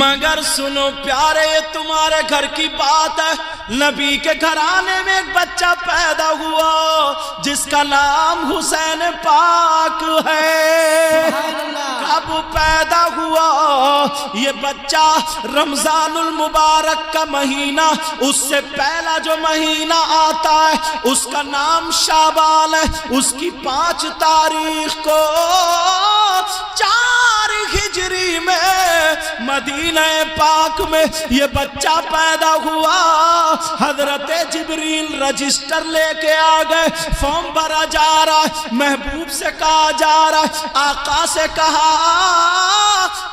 मगर सुनो प्यारे, ये तुम्हारे घर की बात है। नबी के घराने में एक बच्चा पैदा हुआ जिसका नाम हुसैन पाक है। कब पैदा हुआ ये बच्चा? रमजानुल मुबारक का महीना, उससे पहला जो महीना आता है उसका नाम शाबान है। उसकी 5 तारीख को 4 हिजरी में मदीना पाक में ये बच्चा पैदा हुआ। हजरत जिब्रील रजिस्टर लेके आ गए, फॉर्म भरा जा रहा है, महबूब से कहा जा रहा है, आका से कहा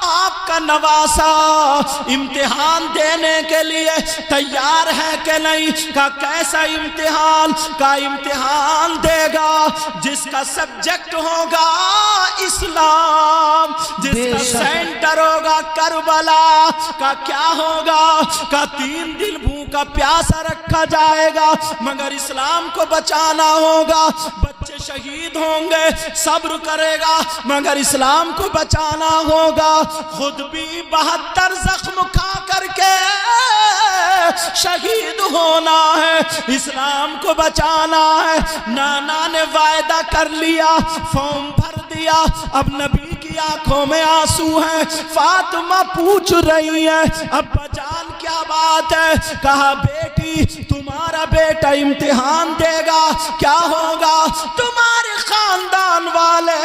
आपका नवासा इम्तिहान देने के लिए तैयार है कि नहीं? का कैसा इम्तिहान? का इम्तिहान देगा जिसका सब्जेक्ट होगा इस्लाम, जिसका सेंटर होगा करबला। का क्या होगा? का 3 दिन भूखा प्यासा रखा जाएगा, मगर इस्लाम को बचाना होगा। बच्चे शहीद होंगे, सब्र करेगा, मगर इस्लाम को बचाना होगा। खुद भी 72 जख्म खा करके शहीद होना है, इस्लाम को बचाना है। नाना ने वायदा कर लिया, फॉर्म भर दिया। अब नबी की आंखों में आंसू हैं। फातिमा पूछ रही है, अब्बा जान क्या बात है? कहा बेटी तुम्हारा बेटा इम्तिहान देगा, क्या होगा? तुम्हारे खानदान वाले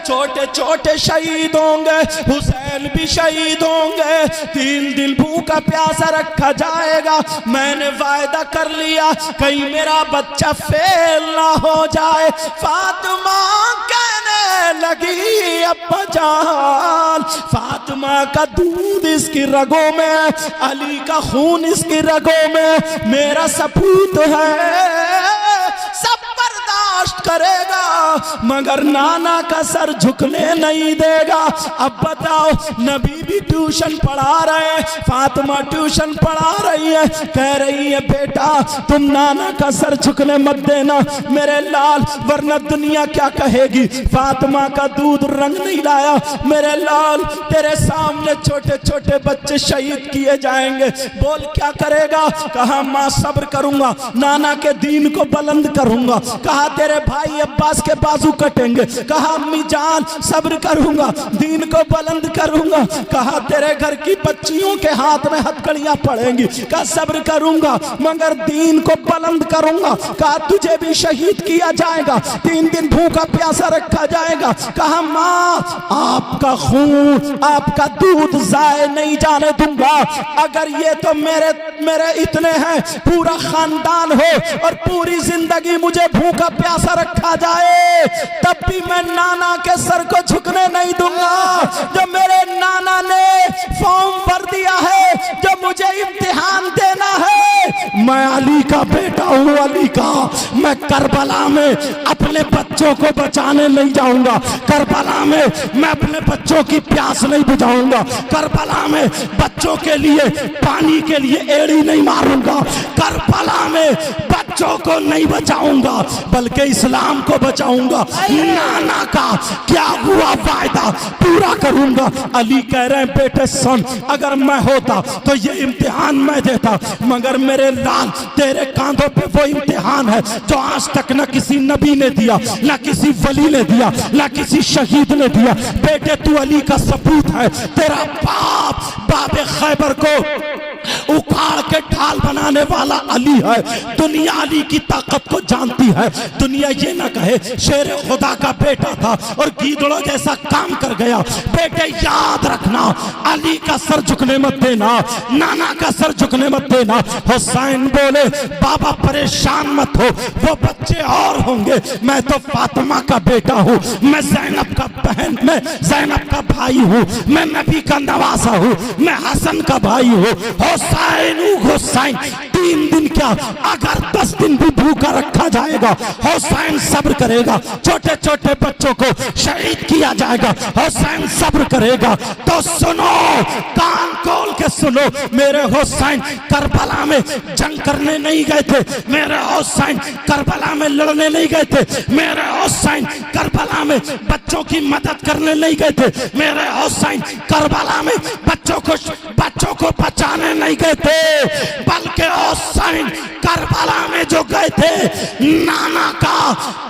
छोटे छोटे शहीद होंगे, हुसैन भी शहीद होंगे, 3 दिन भूखा प्यासा रखा जाएगा। मैंने वायदा कर लिया कहीं मेरा बच्चा फेल ना हो जाए। फातिमा कहने लगी अब्बा जान, फातिमा का दूध इसकी रगों में, अली का खून इसकी रगों में, मेरा सपूत है, सब बर्दाश्त करेगा, मगर नाना का सर झुकने नहीं देगा। अब बताओ, नबी भी ट्यूशन पढ़ा रहे, फातिमा ट्यूशन पढ़ा रही है, कह रही है बेटा तुम नाना का सर झुकने मत देना मेरे लाल, वरना दुनिया क्या कहेगी। फातिमा का दूध रंग नहीं लाया मेरे लाल, तेरे सामने छोटे छोटे बच्चे शहीद किए जाएंगे, बोल क्या करेगा? कहा माँ सब्र करूंगा, नाना के दीन को बुलंद करूंगा। कहा तेरे भाई अब्बास के बाजू कटेंगे। कहा अम्मी जान सब्र करूंगा, दीन को बुलंद करूंगा। कहा तेरे घर की बच्चियों के हाथ में हथकड़ियां पड़ेंगी। कहा सब्र करूंगा मगर दीन को बुलंद करूंगा। कहा तुझे भी शहीद किया जाएगा, 3 दिन भूखा प्यासा रखा जाएगा। कहा माँ आपका खून आपका दूध जाए नहीं जाने दूंगा। अगर ये तो मेरे इतने हैं, पूरा खानदान हो और पूरी जिंदगी मुझे भूखा प्यासा रखा जाए, तब भी मैं नाना के सर को झुकने नहीं दूंगा। जो मेरे नाना ने फॉर्म भर दिया है, जो मुझे इम्तिहान देना है, मैं अली का बेटा हूँ, अली का। मैं करबला में अपने बच्चों को बचाने नहीं जाऊंगा, करबला में मैं अपने बच्चों की प्यास नहीं बुझाऊंगा, करबला में बच्चों के लिए पानी के लिए एड़ी नहीं मारूंगा, करबला में बच्चों को नहीं बचाऊंगा बल्कि इस्लाम को बचाऊंगा। नाना का क्या हुआ वायदा पूरा करूंगा। अली कह रहे हैं बेटे सुन, अगर मैं होता तो ये इम्तिहान मैं देता, मगर मेरे लाल तेरे कांधों पे वो इम्तिहान है जो आज तक न किसी नबी ने दिया, न किसी वली ने दिया, न किसी शहीद ने दिया। बेटे तू अली का सपूत है, तेरा बाप बाबे खैबर को उखाड़ के ढाल बनाने वाला अली है। दुनिया अली की ताकत को जानती है, दुनिया ये ना कहे शेर खुदा का बेटा था और गीदड़ों जैसा काम कर गया। बेटे याद रखना, अली का सर झुकने मत देना, नाना का सर झुकने मत देना। हुसैन बोले बाबा परेशान मत हो, वो बच्चे और होंगे, मैं तो फातिमा का बेटा हूँ, मैं ज़ैनब का बहन, मैं ज़ैनब का भाई हूँ, मैं नबी का नवासा हूँ, मैं हसन का भाई हूँ। हुसैन 3 दिन क्या अगर 10 दिन भी भूखा रखा जाएगा, हुसैन सब्र करेगा। छोटे छोटे बच्चों को शहीद किया जाएगा, हुसैन सब्र करेगा। तो सुनो, कान खोल के के सुनो, मेरे हुसैन करबला में जंग करने नहीं गए थे, मेरे हुसैन करबला में लड़ने नहीं गए थे, मेरे हुसैन करबला में बच्चों की मदद करने नहीं गए थे, मेरे हुसैन करबला में बच्चों को बचाने नहीं गए थे, बल्कि हुसैन करबला में जो गए थे नाना का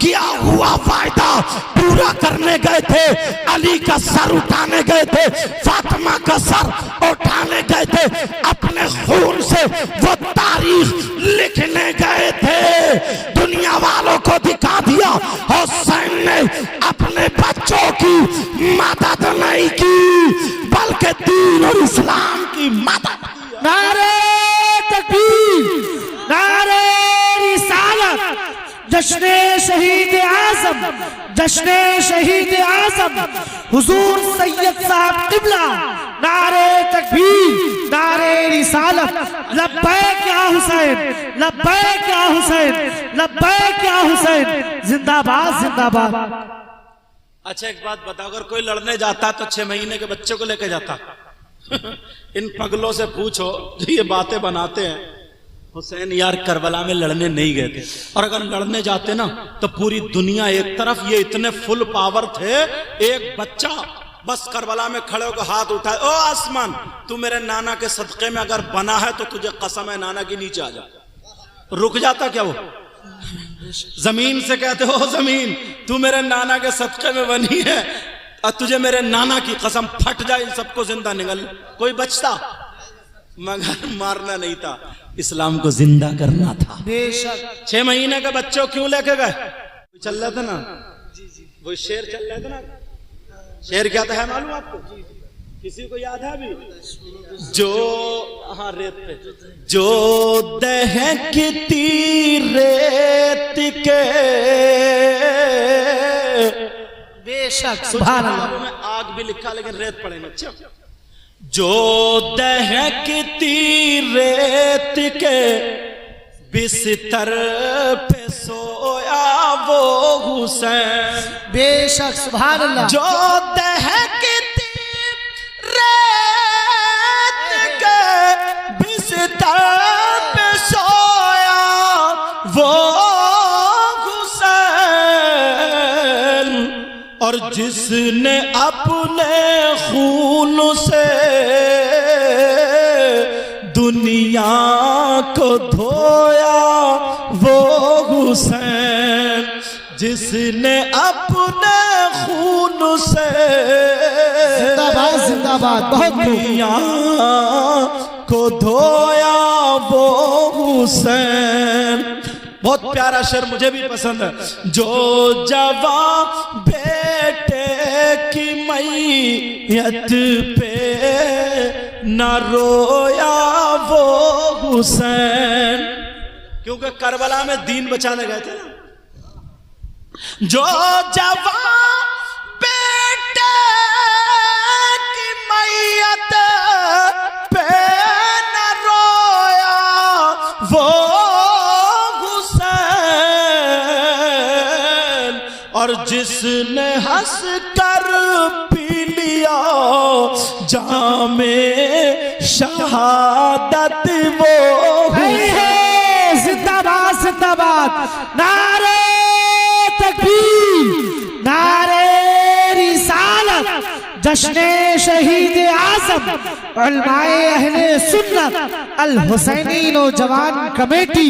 किया हुआ वायदा पूरा करने गए थे, अली का सर उठाने गए थे, फातिमा का सर उठाने गए थे, अपने खून से वो तारीख लिखने गए थे। दुनिया वालों को दिखा दिया हुसैन ने अपने बच्चों की मदद नहीं की, बल्कि दीन और इस्लाम की मदद। नारे तकबीर, नारे रिसालत, जश्ने शहीद आज़म, जश्ने शहीद आज़म हुजूर सैयद साहब किबला, नारे तकबीर, नारे रिसालत, लब्बैक या हुसैन, लब्बैक या हुसैन, लब्बैक या हुसैन, जिंदाबाद जिंदाबाद। अच्छा एक बात बताओ, अगर कोई लड़ने जाता तो 6 महीने के बच्चे को लेके जाता? इन पगलों से पूछो जो ये बातें बनाते हैं, हुसैन यार करबला में लड़ने नहीं गए थे, और अगर लड़ने जाते ना तो पूरी दुनिया एक तरफ, ये इतने फुल पावर थे, एक बच्चा बस करबला में खड़े होकर हाथ उठाए, ओ आसमान तू मेरे नाना के सदक़े में अगर बना है तो तुझे कसम है नाना की नीचे आ जा। रुक जाता क्या वो? जमीन से कहते हो जमीन तू मेरे नाना के सदक़े में बनी है, और तुझे मेरे नाना की कसम फट जाए इन सबको जिंदा निकल, कोई बचता? मगर मारना नहीं था, इस्लाम को जिंदा करना था। बेशक 6 महीने के बच्चों क्यों लेके गए? चल रहे थे ना, वो शेर चल रहे थे ना, शेर क्या था मालूम आपको? किसी को याद है अभी? जो हाँ रेत पे, जो दहकती रेत के, बेशक सुभान अल्लाह, में आग भी लिखा लेकिन रेत पड़े ना, जो दहकती रेत के बिस्तर पे सोया वो हुसैन, बेशक सुभान अल्लाह, जो दहकती रेत के बिस्तर पे सोया वो हुसैन, और जिसने अपने खून से दुनिया को धोया वो हुसैन, जिसने अपने खून से जिंदाबाद जिंदाबाद, बहुत दुनिया को धोया वो हुसैन। बहुत प्यारा शेर मुझे भी पसंद है, जो जवां बेटे की मैयत पे न रोया वो हुसैन, क्योंकि करबला में दीन बचाने गए थे ना। जो जवां बेटे की मैयत पे न रोया वो हुसैन, और जिसने हंस कर पी लिया जामे शहादत वो है। जिंदाबाद जिंदाबाद, नारे तकबीर, नारे रिसालत, जश्ने शहीद आज़म, उलमाए अहले सुन्नत, अल हुसैनी नौजवान कमेटी,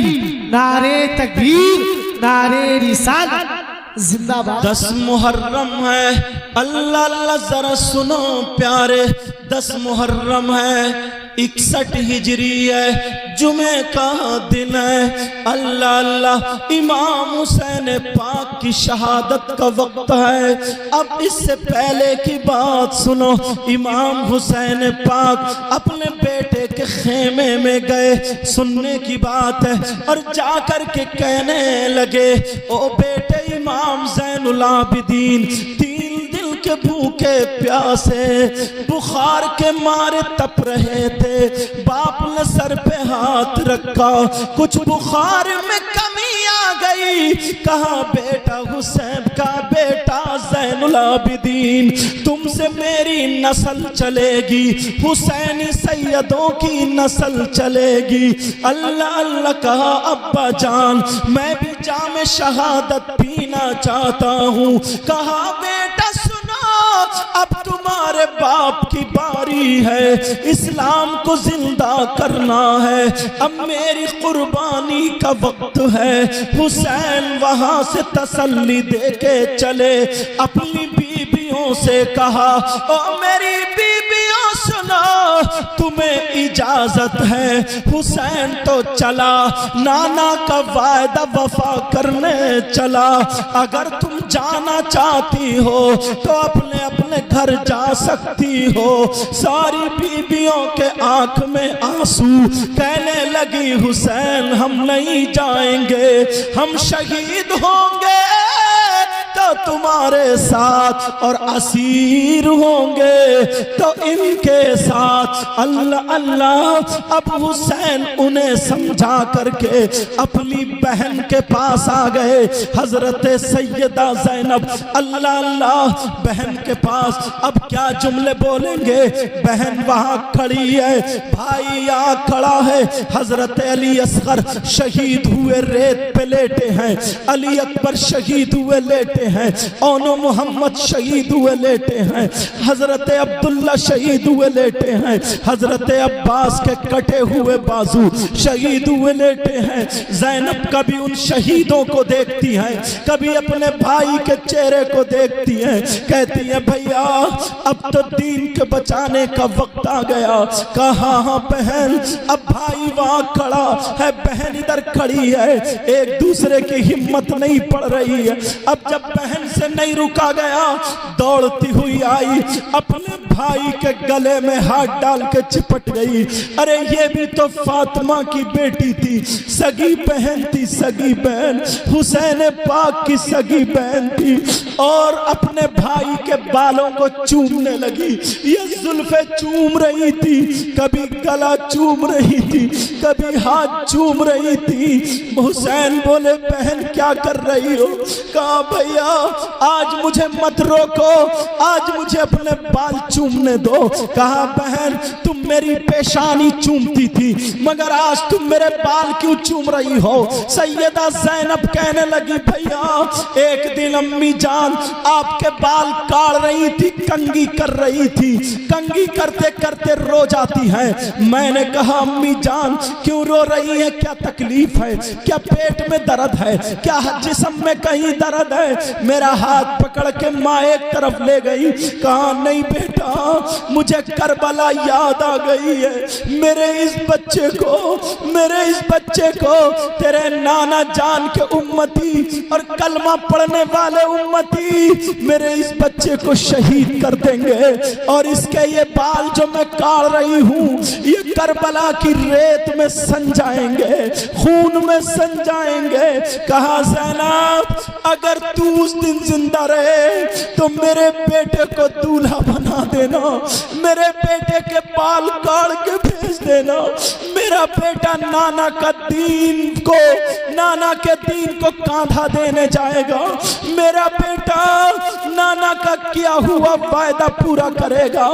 नारे तकबीर, नारे रिसालत, जिंदाबाद। 10 मुहर्रम है, अल्लाह अल्लाह जरा सुनो प्यारे, 10 मुहर्रम है, 61 हिजरी है, जुमे का दिन है, अल्लाह अल्लाह इमाम हुसैन पाक की शहादत का वक्त है। अब इससे पहले की बात सुनो, इमाम हुसैन पाक अपने बेटे के खेमे में गए, सुनने की बात है, और जाकर के कहने लगे, ओ बेटे इमाम ज़ैनुल आबिदीन, 3 दिन के भूखे प्यासे बुखार के मारे तप रहे थे, बाप ने सर पे हाथ रखा, कुछ बुखार में कमी आ गई गई, कहा बेटा हुसैन का बेटा ज़ैनुल आबिदीन, तुमसे मेरी नस्ल चलेगी, हुसैनी सैयदों की नस्ल चलेगी। अल्लाह अल्लाह कहा अब्बा जान मैं भी जाम शहादत पीना चाहता हूँ। कहा बेटा सुनो, अब तुम्हारे बाप की बारी है, इस्लाम को जिंदा करना है, अब मेरी कुर्बानी का वक्त है। हुसैन वहां से तसल्ली देके चले, अपनी बीबियों से कहा ओ मेरी बीबियों सुनो, तुम्हें इजाजत है। हुसैन तो चला, नाना का वायदा वफा करने चला। अगर तुम जाना चाहती हो तो अपने अपने घर जा सकती हो। सारी बीबियों के आंख में आंसू, कहने लगी हुसैन हम नहीं जाएंगे, हम शहीद होंगे तो तुम्हारे साथ और असीर होंगे तो इनके साथ। अल्लाह अल्लाह, अब हुसैन उन्हें समझा करके अपनी बहन के पास आ गए, हजरत सैयदा ज़ैनब। अल्लाह अल्लाह, बहन के पास अब क्या जुमले बोलेंगे। बहन वहां खड़ी है, भाई यहाँ खड़ा है, हजरत अली असगर शहीद हुए रेत पे लेटे हैं, अली अकबर शहीद हुए लेटे हैं, ओनो मोहम्मद शहीद हुए लेटे हैं, हजरत अब्दुल्ला शहीद हुए लेटे हैं, हजरत अब्बास के कटे हुए बाजू शहीद हुए लेटे हैं। ज़ैनब कभी उन शहीदों को देखती हैं, कभी अपने भाई के चेहरे को देखती हैं, कहती हैं भैया अब तो दीन के बचाने का वक्त आ गया। कहा हाँ बहन, अब भाई वहां खड़ा है, बहन इधर खड़ी है, एक दूसरे की हिम्मत नहीं पड़ रही है। अब जब बहन से नहीं रुका गया, दौड़ती हुई आई, अपने भाई के गले में हाथ डाल के चिपट गई। अरे ये भी तो फातिमा की बेटी थी, सगी बहन थी, सगी बहन हुसैन पाक की सगी बहन थी, और अपने भाई के बालों को चूमने लगी। ये जुल्फे चूम रही थी, कभी गला चूम रही थी, कभी हाथ चूम रही थी। हुसैन बोले बहन क्या कर रही हो। कहा भैया आज मुझे मत रोको, आज मुझे अपने बाल चूमने दो। कहा बहन तुम मेरी पेशानी चूमती थी, मगर आज तुम मेरे बाल क्यों चूम रही हो। सैयदा ज़ैनब कहने लगी भैया एक दिन अम्मी जान आपके बाल काट रही थी, कंघी कर रही थी, कंघी करते करते रो जाती है। मैंने कहा अम्मी जान क्यों रो रही है, क्या तकलीफ है, क्या पेट में दर्द है, क्या जिस्म में कहीं दर्द है। मेरा हाथ पकड़ के माँ एक तरफ ले गई, कहा नहीं बेटा मुझे करबला याद आ गई है, मेरे इस बच्चे को तेरे नाना जान के उम्मती और कलमा पढ़ने वाले उम्मती मेरे इस बच्चे को शहीद कर देंगे, और इसके ये बाल जो मैं काट रही हूँ ये करबला की रेत में सन जाएंगे, खून में सन जाएंगे। कहा ज़ैनब अगर तू उस दिन जिंदा रहे तो मेरे बेटे को दूल्हा बना देना, मेरे बेटे के बाल काट के भेज देना। मेरा बेटा नाना के दीन को कांधा देने जाएगा, मेरा बेटा नाना का किया हुआ वायदा पूरा करेगा।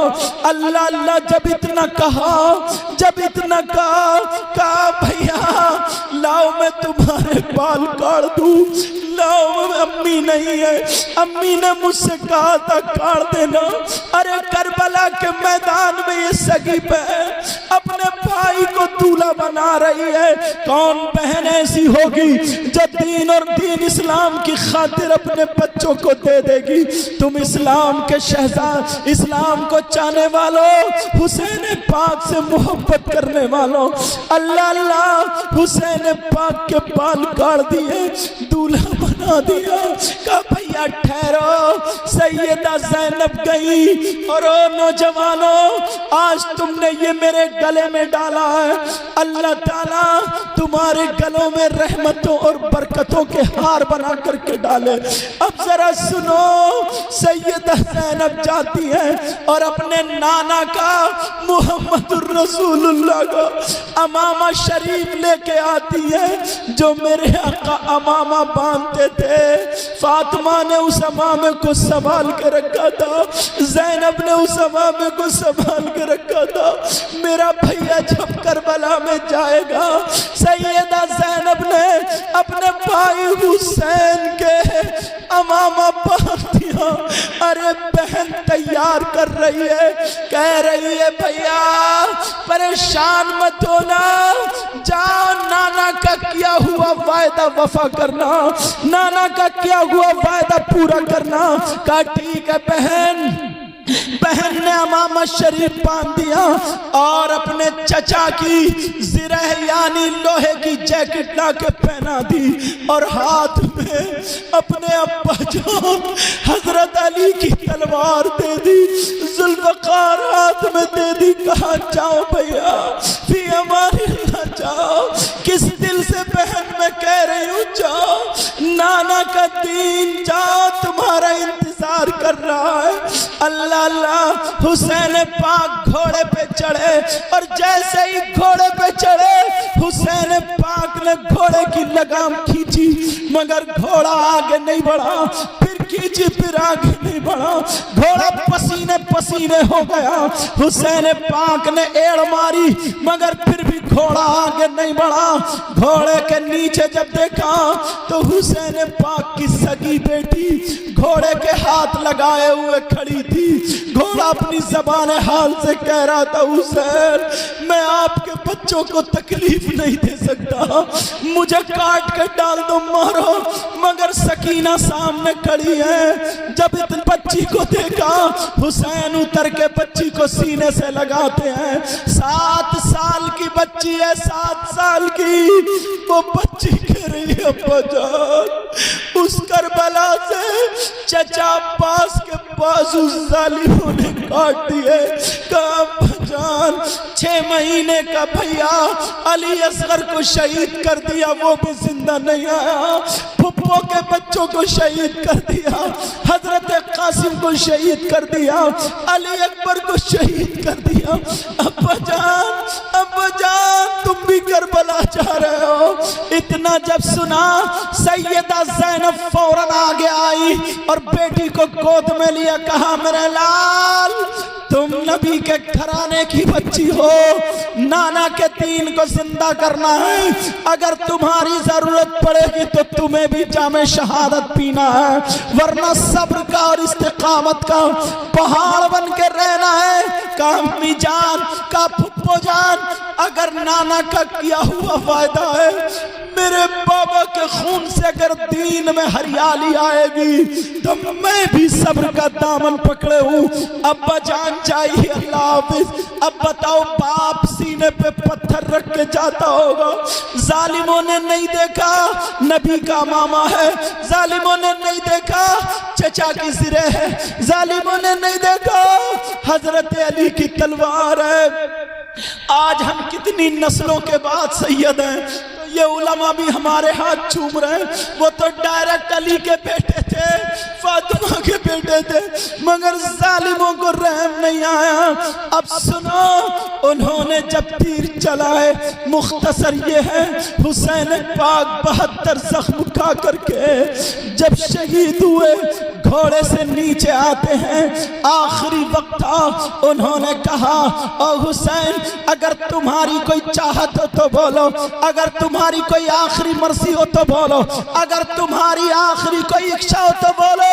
अल्लाह अल्लाह, जब इतना कहा भैया लाओ मैं तुम्हारे बाल काट दूं, लाओ। अम्मी नहीं है, अम्मी ने मुझसे कहा था काट देना। अरे करबला के मैदान में ये सगी बहन अपने भाई को दूल्हा बना रही है। कौन बहन ऐसी होगी जो दीन और दीन इस्लाम की खातिर अपने बच्चों को दे देगी। तुम इस्लाम के शहजाद, इस्लाम को चाहने वालों, हुसैन पाक से मोहब्बत करने वालों, अल्लाह अल्लाह हुसैन पाक के बाल काट दिए, दूल्हा बना दिया। कहा भैया ठहरो। सैयदा ज़ैनब गई और ओ नौजवानों आज तुमने ये मेरे गले में डाला है, अल्लाह ताला तुम्हारे गलों में रहमतों और बरकतों के हार बना करके डाले। अब जरा सुनो, सैयदा ज़ैनब जाती है और अपने नाना का, मोहम्मद रसूलुल्लाह का अमामा शरीफ लेके आती है जो मेरे आका अमामा बांधते थे। फातिमा ने उस अमामे को संभाल के रखा था, ज़ैनब ने उस अमामे को संभाल के रखा था। मेरा भैया जब करबला में जाएगा, सैयदा ज़ैनब ने अपने भाई हुसैन के अमामा बांध दिया। अरे बहन तैयार कर रही है, कह रही है भैया परेशान मत होना, जाओ नाना का किया हुआ वायदा वफा करना, नाना का किया हुआ वायदा पूरा करना। कहा ठीक है बहन। बहन ने अमामा शरीफ बांध दिया और अपने चचा की जिरह यानी लोहे की जैकेट ला के पहना दी और हाथ में अपने अब्बा जान हजरत अली की तलवार दे दी, जुल्फ़कार हाथ में दे दी। कहा जाओ भैया भी हमारे जाओ। किस दिल से बहन मैं कह रही हूँ जाओ, नाना का दीन जाओ, तुम्हारा इंतजार कर रहा है। अल्लाह अल्लाह हुसैन पाक घोड़े पे चढ़े और जैसे ही घोड़े पे चढ़े हुसैन पाक ने घोड़े की लगाम खींची मगर घोड़ा आगे नहीं बढ़ा, फिर खींची फिर आगे नहीं बढ़ा, घोड़ा पसीने पसीने हो गया। हुसैन पाक ने एड़ मारी मगर फिर भी घोड़ा आगे नहीं बढ़ा। घोड़े के नीचे जब देखा तो हुसैन पाक की सगी बेटी घोड़े के हाथ लगाए हुए खड़ी थी। घोड़ा अपनी ज़बान हाल से कह रहा था हुसैन मैं आपके बच्चों को तकलीफ नहीं दे सकता, मुझे काट के डाल दो मारो। मगर सकीना सामने खड़ी है। जब इतनी बच्ची को देखा हुसैन उतर के बच्ची को सीने से लगाते हैं। 7 साल की बच्ची है, 7 साल की। वो बच्ची कह रही है अब्बा जान उस करबला से चचा अब्बास के बाजू जालिमों ने काट दिए। कहा जान 6 महीने का भैया अली असगर को शहीद कर दिया, वो भी जिंदा नहीं आया। फुप्पो के बच्चों को शहीद कर दिया, हजरत कासिम को शहीद कर दिया, अली अकबर को शहीद कर दिया। अब्बा जान तुम भी करबला जा रहे हो। इतना जब सुना सैयदा ज़ैनब फौरन आगे आई और बेटी को गोद में लिया। कहा मेरे लाल तुम नबी के घराने की बच्ची हो, नाना के दीन को जिंदा करना है। अगर तुम्हारी जरूरत पड़ेगी तो तुम्हें भी जामे शहादत पीना है, वरना सब्र का और इस्तिकामत का पहाड़ बन के रहना है। का अम्मी जान का फुप्पो जान अगर नाना का किया हुआ वायदा है, मेरे बाबा के खून से अगर दीन में हरियाली आएगी तो मैं भी सब्र का दामन पकड़े हूँ। अब्बा जान चाहिए अल्लाह हाफिज। अब बताओ बाप सीने पे पत्थर रख के जाता होगा, जालिमों ने नहीं देखा नबी का मामा है, जालिमों ने नहीं देखा चचा की सिरे है, जालिमों ने नहीं देखा हजरत अली की तलवार है। आज हम कितनी नस्लों के बाद सैयद हैं, ये उलमा भी हमारे हाथ चूम रहे हैं। वो तो डायरेक्ट अली के बेटे थे, फातिमा के बेटे थे, मगर जालिमों को रहम नहीं आया। अब सुनो उन्होंने जब तीर चलाए, मुख्तसर ये है हुसैन पाक 72 जख्म खा करके जब शहीद हुए घोड़े से नीचे आते हैं, आखिरी वक्त था। उन्होंने कहा ओ हुसैन अगर तुम्हारी कोई चाहत हो तो बोलो, अगर तुम्हारी कोई आखिरी मर्जी हो तो बोलो, अगर तुम्हारी आखिरी कोई इच्छा हो तो बोलो।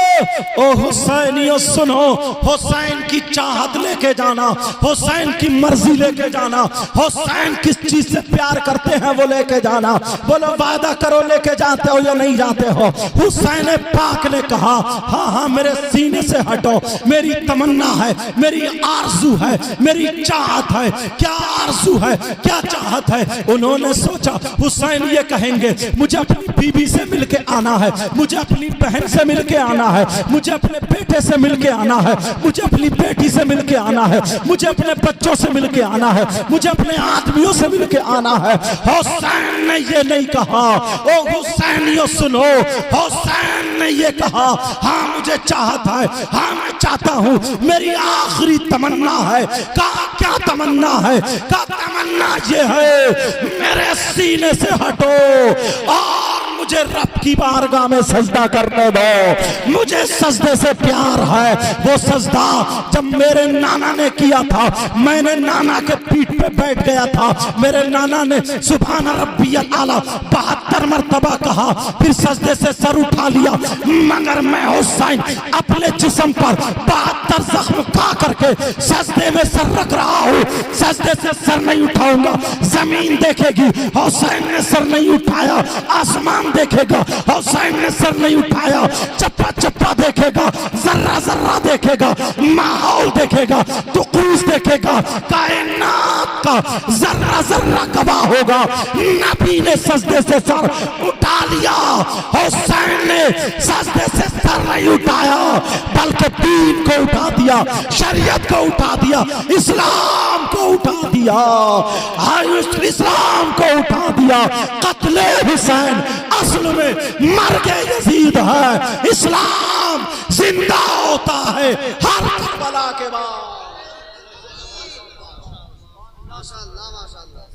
ओ हुसैनियो सुनो, हुसैन की चाहत लेके जाना, हुसैन की मर्जी लेके जाना, हुसैन किस चीज से प्यार करते हैं वो लेके जाना। बोलो वादा करो लेके जाते हो या नहीं जाते हो। हुसैन पाक ने कहा हाँ हाँ मेरे सीने से हटो, मेरी तमन्ना है, मेरी आरज़ू है, मेरी चाहत है। क्या आरज़ू है, क्या चाहत है? उन्होंने सोचा हुसैन ये कहेंगे मुझे अपनी बीबी से मिलके आना है, मुझे अपनी बहन से मिलके आना है, मुझे अपने बेटे से मिलके आना है, मुझे अपनी बेटी से मिलके आना है, मुझे अपने बच्चों से मिलके आना है, मुझे अपने आदमियों से मिलके आना है। हुसैन ने ये नहीं कहा। ओ हुसैनियों सुनो, हुसैन ने ये कहा हाँ मुझे चाहत है, हाँ मैं चाहता हूँ, मेरी आखिरी तमन्ना है। कहा क्या तमन्ना है? कहा तमन्ना ये है मेरे सीने से हटो और मुझे रब की बारगाह में सजदा करने दो। मुझे सजदे से प्यार है। वो सजदा जब मेरे नाना ने किया था, मैंने नाना के पीठ पे बैठ गया था, मेरे नाना ने सुभान रब्बियल आला 72 मरतबा कहा, फिर सजदे से सर उठा लिया। मगर मैं हुसैन अपने जिस्म पर 72 जख्म खा करके सजदे में सर रख रहा हूँ। सजदे से सर नहीं उठाऊंगा, जमीन देखेगी हुसैन ने सर नहीं उठाया, आसमान देखेगा हुसैन ने सर नहीं उठाया, चप्पा चप्पा देखेगा, जर्रा जर्रा देखेगा, माहौल देखेगा, तुकूस देखेगा, कायनात का जर्रा जर्रा गवाह होगा। नबी ने सजदे से सर उठा लिया, हुसैन ने सजदे से सर नहीं उठाया, बल्कि दीन को उठा दिया, शरीयत को उठा दिया, इस्लाम को उठा दिया, इस्लाम को उठा दिया। कत्ले हुसैन असल में मर गए यजीद है, इस्लाम जिंदा होता है हर करबला के बाद। माशाअल्लाह माशाअल्लाह।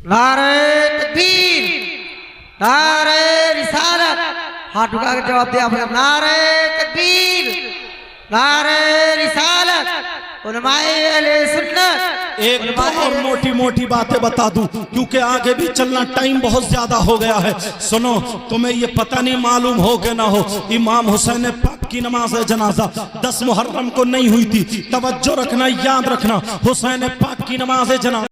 नारे तकबीर, नारे रिसालत। हाथ उठा के जवाब दिया आपने। नारे तकबीर, नारे रिसालत, उलमाए अहले सुन्नत। एक तो और मोटी मोटी बातें बता दूं, क्योंकि आगे भी चलना, टाइम बहुत ज्यादा हो गया है। सुनो, तुम्हें ये पता नहीं मालूम हो कि ना हो, इमाम हुसैन पाक की नमाज जनाजा 10 मुहर्रम को नहीं हुई थी। तवज्जो रखना, याद रखना, हुसैन पाक की नमाज जनाजा